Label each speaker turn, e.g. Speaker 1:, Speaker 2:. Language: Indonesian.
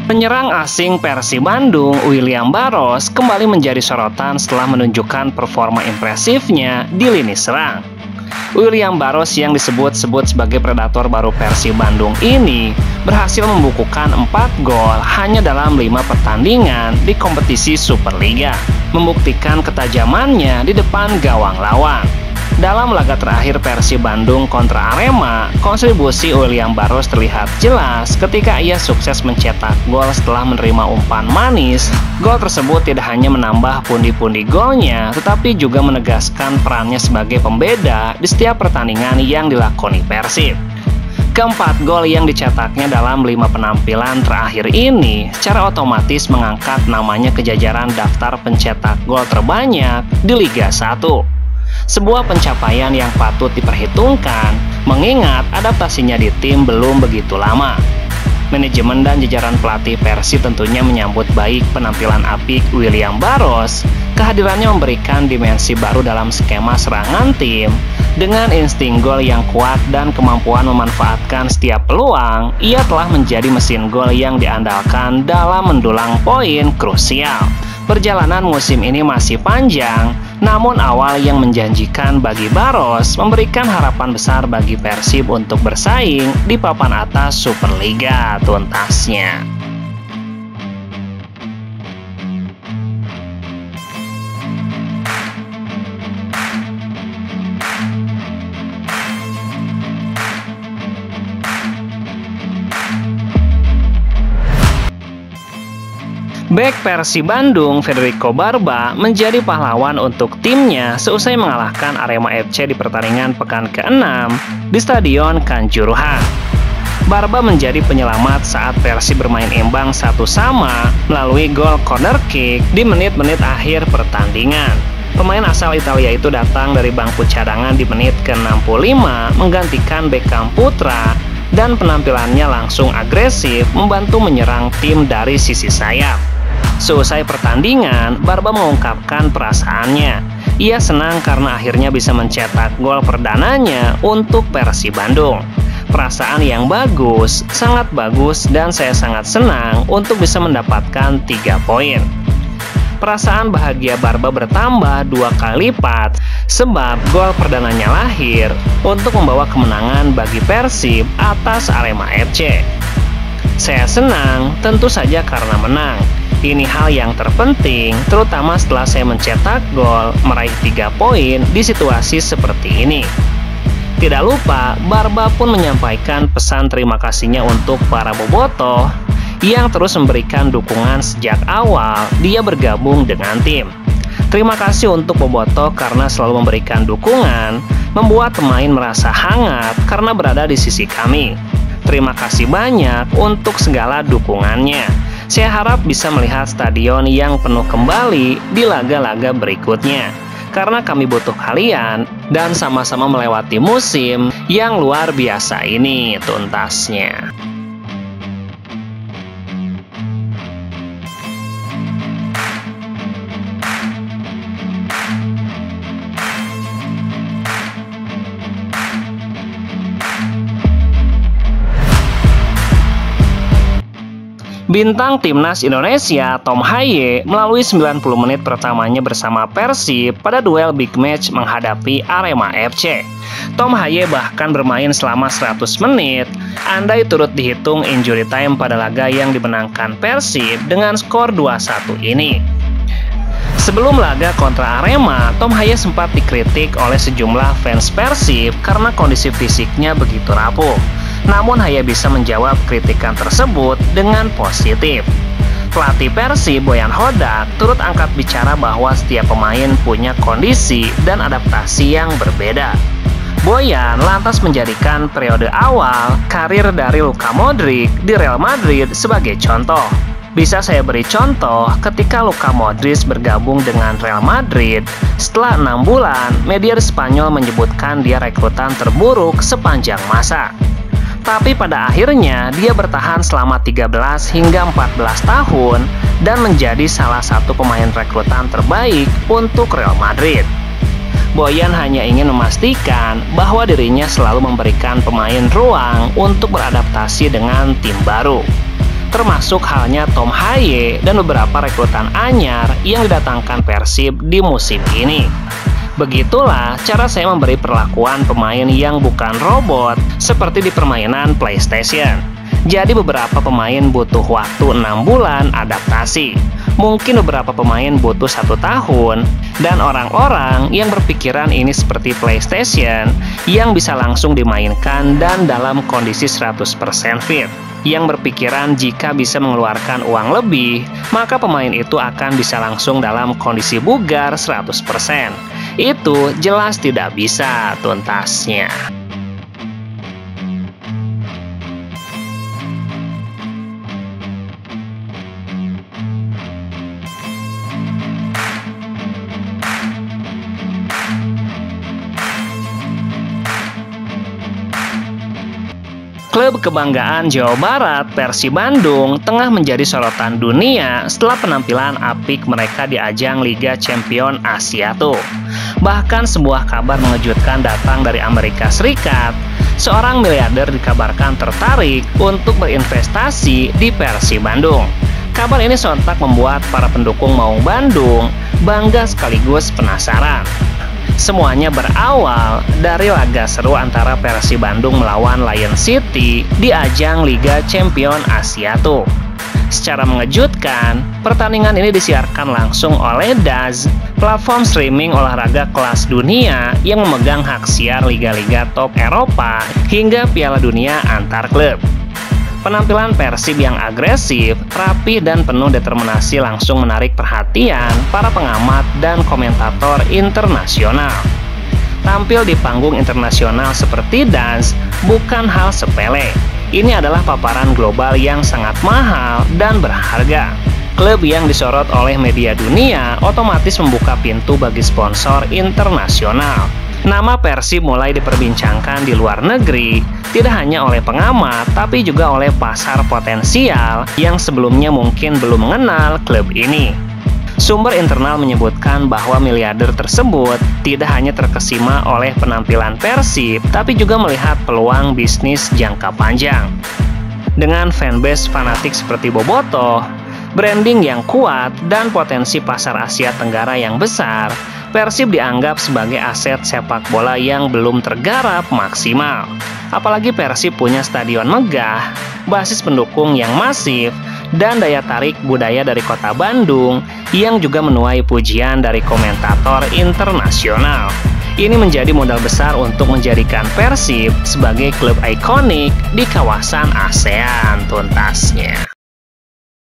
Speaker 1: Penyerang asing Persib Bandung, William Barros, kembali menjadi sorotan setelah menunjukkan performa impresifnya di lini serang. William Barros yang disebut-sebut sebagai predator baru Persib Bandung ini berhasil membukukan 4 gol hanya dalam 5 pertandingan di kompetisi Superliga, membuktikan ketajamannya di depan gawang lawan. Dalam laga terakhir Persib Bandung kontra Arema, kontribusi William Barros terlihat jelas ketika ia sukses mencetak gol setelah menerima umpan manis. Gol tersebut tidak hanya menambah pundi-pundi golnya, tetapi juga menegaskan perannya sebagai pembeda di setiap pertandingan yang dilakoni Persib. Keempat gol yang dicetaknya dalam 5 penampilan terakhir ini secara otomatis mengangkat namanya ke jajaran daftar pencetak gol terbanyak di Liga 1. Sebuah pencapaian yang patut diperhitungkan mengingat adaptasinya di tim belum begitu lama. Manajemen dan jajaran pelatih Persib tentunya menyambut baik penampilan apik William Barros. Kehadirannya memberikan dimensi baru dalam skema serangan tim. Dengan insting gol yang kuat dan kemampuan memanfaatkan setiap peluang, ia telah menjadi mesin gol yang diandalkan dalam mendulang poin krusial. Perjalanan musim ini masih panjang, namun awal yang menjanjikan bagi Barros memberikan harapan besar bagi Persib untuk bersaing di papan atas Superliga tuntasnya. Bek Persib Bandung, Federico Barba, menjadi pahlawan untuk timnya seusai mengalahkan Arema FC di pertandingan pekan ke-6 di Stadion Kanjuruhan. Barba menjadi penyelamat saat Persib bermain imbang 1-1 melalui gol corner kick di menit-menit akhir pertandingan. Pemain asal Italia itu datang dari bangku cadangan di menit ke-65 menggantikan Beckham Putra dan penampilannya langsung agresif membantu menyerang tim dari sisi sayap. Seusai pertandingan, Barba mengungkapkan perasaannya. Ia senang karena akhirnya bisa mencetak gol perdananya untuk Persib Bandung. Perasaan yang bagus, sangat bagus, dan saya sangat senang untuk bisa mendapatkan 3 poin. Perasaan bahagia Barba bertambah 2 kali lipat sebab gol perdananya lahir untuk membawa kemenangan bagi Persib atas Arema FC. Saya senang tentu saja karena menang. Ini hal yang terpenting, terutama setelah saya mencetak gol, meraih 3 poin di situasi seperti ini. Tidak lupa, Barba pun menyampaikan pesan terima kasihnya untuk para bobotoh yang terus memberikan dukungan sejak awal dia bergabung dengan tim. Terima kasih untuk bobotoh karena selalu memberikan dukungan, membuat pemain merasa hangat karena berada di sisi kami. Terima kasih banyak untuk segala dukungannya. Saya harap bisa melihat stadion yang penuh kembali di laga-laga berikutnya. Karena kami butuh kalian dan sama-sama melewati musim yang luar biasa ini tuntasnya. Bintang Timnas Indonesia Tom Haye melalui 90 menit pertamanya bersama Persib pada duel big match menghadapi Arema FC. Tom Haye bahkan bermain selama 100 menit, andai turut dihitung injury time pada laga yang dimenangkan Persib dengan skor 2-1 ini. Sebelum laga kontra Arema, Tom Haye sempat dikritik oleh sejumlah fans Persib karena kondisi fisiknya begitu rapuh. Namun Haye bisa menjawab kritikan tersebut dengan positif. Pelatih Persib Boyan Hodak turut angkat bicara bahwa setiap pemain punya kondisi dan adaptasi yang berbeda. Boyan lantas menjadikan periode awal karir dari Luka Modric di Real Madrid sebagai contoh. Bisa saya beri contoh ketika Luka Modric bergabung dengan Real Madrid. Setelah 6 bulan, media Spanyol menyebutkan dia rekrutan terburuk sepanjang masa. Tapi pada akhirnya dia bertahan selama 13 hingga 14 tahun dan menjadi salah satu pemain rekrutan terbaik untuk Real Madrid. Boyan hanya ingin memastikan bahwa dirinya selalu memberikan pemain ruang untuk beradaptasi dengan tim baru. termasuk halnya Tom Haye dan beberapa rekrutan anyar yang didatangkan Persib di musim ini. Begitulah cara saya memberi perlakuan pemain yang bukan robot seperti di permainan PlayStation. Jadi beberapa pemain butuh waktu 6 bulan adaptasi. Mungkin beberapa pemain butuh 1 tahun. Dan orang-orang yang berpikiran ini seperti PlayStation yang bisa langsung dimainkan dan dalam kondisi 100% fit. Yang berpikiran jika bisa mengeluarkan uang lebih, maka pemain itu akan bisa langsung dalam kondisi bugar 100%. Itu jelas tidak bisa tuntasnya. Klub kebanggaan Jawa Barat, Persib Bandung, tengah menjadi sorotan dunia setelah penampilan apik mereka di ajang Liga Champion Asia tuh. Bahkan sebuah kabar mengejutkan datang dari Amerika Serikat. Seorang miliarder dikabarkan tertarik untuk berinvestasi di Persib Bandung. Kabar ini sontak membuat para pendukung Maung Bandung bangga sekaligus penasaran. Semuanya berawal dari laga seru antara Persib Bandung melawan Lion City di ajang Liga Champion Asia tuh. Secara mengejutkan, pertandingan ini disiarkan langsung oleh DAZN, platform streaming olahraga kelas dunia yang memegang hak siar liga-liga top Eropa hingga Piala Dunia antar klub. Penampilan Persib yang agresif, rapi, dan penuh determinasi langsung menarik perhatian para pengamat dan komentator internasional. Tampil di panggung internasional seperti DAZN bukan hal sepele. Ini adalah paparan global yang sangat mahal dan berharga. Klub yang disorot oleh media dunia otomatis membuka pintu bagi sponsor internasional. Nama Persib mulai diperbincangkan di luar negeri, tidak hanya oleh pengamat, tapi juga oleh pasar potensial yang sebelumnya mungkin belum mengenal klub ini. Sumber internal menyebutkan bahwa miliarder tersebut tidak hanya terkesima oleh penampilan Persib, tapi juga melihat peluang bisnis jangka panjang. Dengan fanbase fanatik seperti Bobotoh, branding yang kuat, dan potensi pasar Asia Tenggara yang besar, Persib dianggap sebagai aset sepak bola yang belum tergarap maksimal. Apalagi Persib punya stadion megah, basis pendukung yang masif, dan daya tarik budaya dari kota Bandung yang juga menuai pujian dari komentator internasional. Ini menjadi modal besar untuk menjadikan Persib sebagai klub ikonik di kawasan ASEAN tuntasnya.